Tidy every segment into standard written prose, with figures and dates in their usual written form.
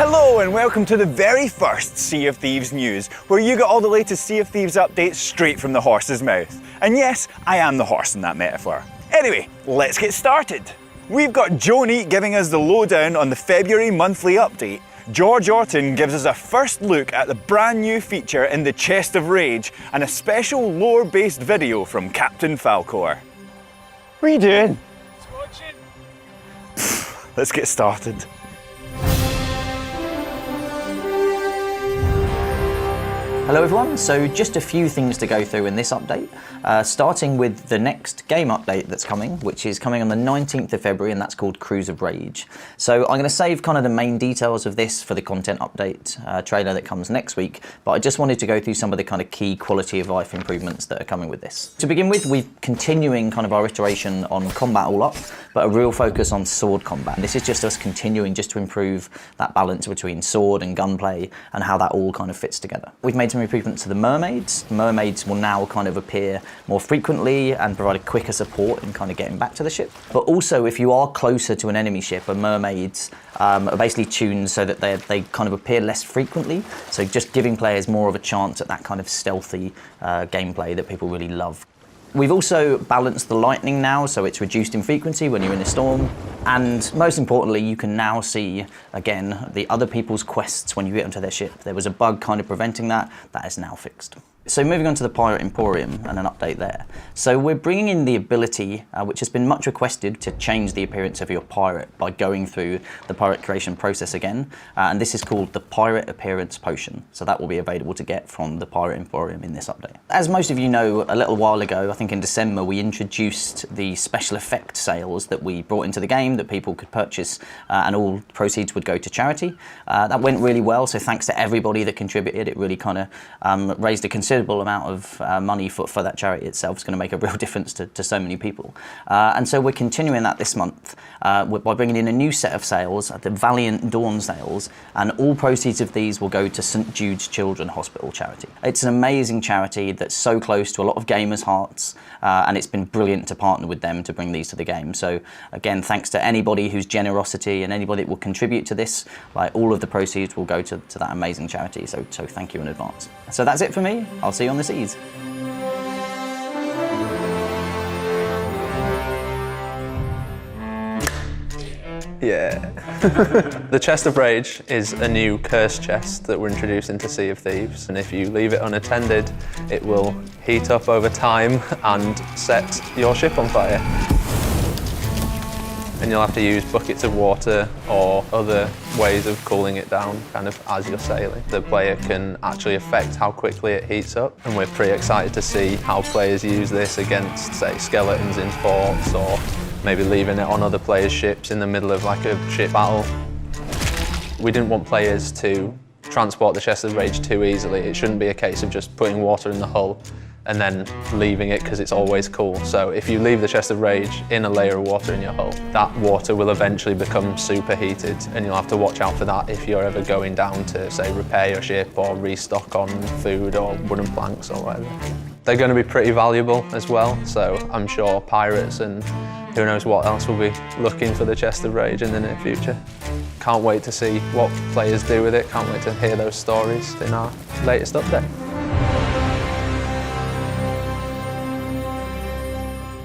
Hello and welcome to the very first Sea of Thieves news, where you get all the latest Sea of Thieves updates straight from the horse's mouth. And yes, I am the horse in that metaphor. Anyway, let's get started. We've got Joni giving us the lowdown on the February monthly update. George Orton gives us a first look at the brand new feature in the Chest of Rage and a special lore-based video from Captain Falcor. What are you doing? Just watching. Let's get started. Hello everyone, so just a few things to go through in this update, starting with the next game update that's coming, which is coming on the 19th of February, and that's called Cruise of Rage. So I'm going to save kind of the main details of this for the content update trailer that comes next week, but I just wanted to go through some of the kind of key quality of life improvements that are coming with this. To begin with, we're continuing kind of our iteration on combat all up, but a real focus on sword combat. This is just us continuing just to improve that balance between sword and gunplay and how that all kind of fits together. We've made some improvements to the mermaids. Mermaids will now kind of appear more frequently and provide a quicker support in kind of getting back to the ship. But also, if you are closer to an enemy ship, mermaids are basically tuned so that they kind of appear less frequently. So just giving players more of a chance at that kind of stealthy gameplay that people really love. We've also balanced the lightning now, so it's reduced in frequency when you're in a storm. And most importantly, you can now see, again, the other people's quests when you get onto their ship. There was a bug kind of preventing that. That is now fixed. So moving on to the Pirate Emporium and an update there. So we're bringing in the ability, which has been much requested, to change the appearance of your pirate by going through the pirate creation process again. And this is called the Pirate Appearance Potion. So that will be available to get from the Pirate Emporium in this update. As most of you know, a little while ago, I think in December, we introduced the special effect sales that we brought into the game that people could purchase, and all proceeds would go to charity. That went really well, so thanks to everybody that contributed. It really kind of raised a considerable amount of money for that charity itself. It's going to make a real difference to so many people. And so we're continuing that this month by bringing in a new set of sales, the Valiant Dawn sales, and all proceeds of these will go to St Jude's Children's Hospital charity. It's an amazing charity that's so close to a lot of gamers' hearts, and it's been brilliant to partner with them to bring these to the game. So again, thanks to anybody whose generosity and anybody that will contribute to this, like all of the proceeds will go to that amazing charity. So thank you in advance. So that's it for me. I'll see you on the seas. Yeah. The Chest of Rage is a new curse chest that we're introducing to Sea of Thieves, and if you leave it unattended, it will heat up over time and set your ship on fire. And you'll have to use buckets of water or other ways of cooling it down kind of as you're sailing. The player can actually affect how quickly it heats up, and we're pretty excited to see how players use this against, say, skeletons in forts, or maybe leaving it on other players' ships in the middle of like a ship battle. We didn't want players to transport the Chest of Rage too easily. It shouldn't be a case of just putting water in the hull and then leaving it because it's always cool. So if you leave the Chest of Rage in a layer of water in your hull, that water will eventually become superheated, and you'll have to watch out for that if you're ever going down to, say, repair your ship or restock on food or wooden planks or whatever. They're going to be pretty valuable as well, so I'm sure pirates and who knows what else will be looking for the Chest of Rage in the near future. Can't wait to see what players do with it, can't wait to hear those stories in our latest update.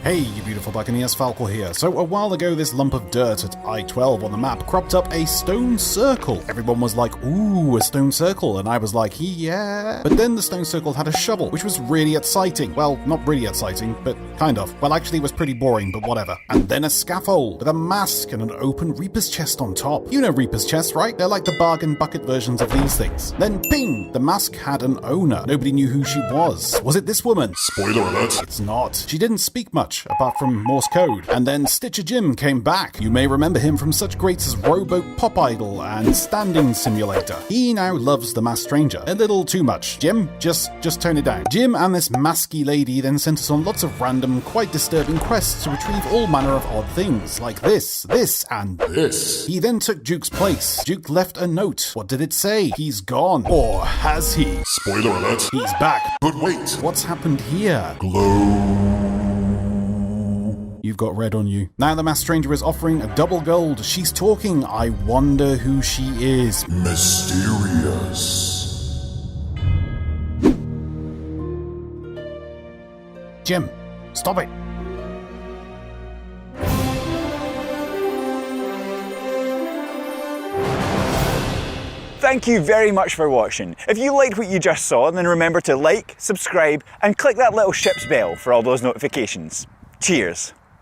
Hey, you beautiful Buccaneers, Falcor here. So a while ago, this lump of dirt at I-12 on the map cropped up a stone circle. Everyone was like, ooh, a stone circle, and I was like, yeah. But then the stone circle had a shovel, which was really exciting. Well, not really exciting, but kind of. Well, actually it was pretty boring, but whatever. And then a scaffold with a mask and an open Reaper's chest on top. You know Reaper's chests, right? They're like the bargain bucket versions of these things. Then ping! The mask had an owner. Nobody knew who she was. Was it this woman? Spoiler alert. It's not. She didn't speak much, apart from Morse code. And then Stitcher Jim came back. You may remember him from such greats as Rowboat Pop Idol and Standing Simulator. He now loves the masked stranger. A little too much. Jim, just tone it down. Jim and this masky lady then sent us on lots of random, quite disturbing quests to retrieve all manner of odd things, like this, and This. He then took Duke's place. Duke left a note. What did it say? He's gone. Or has he? Spoiler alert. He's back. But wait. What's happened here? Glow. You've got red on you. Now the masked stranger is offering a double gold. She's talking. I wonder who she is. Mysterious. Jim, stop it. Thank you very much for watching. If you liked what you just saw, then remember to like, subscribe, and click that little ship's bell for all those notifications. Cheers.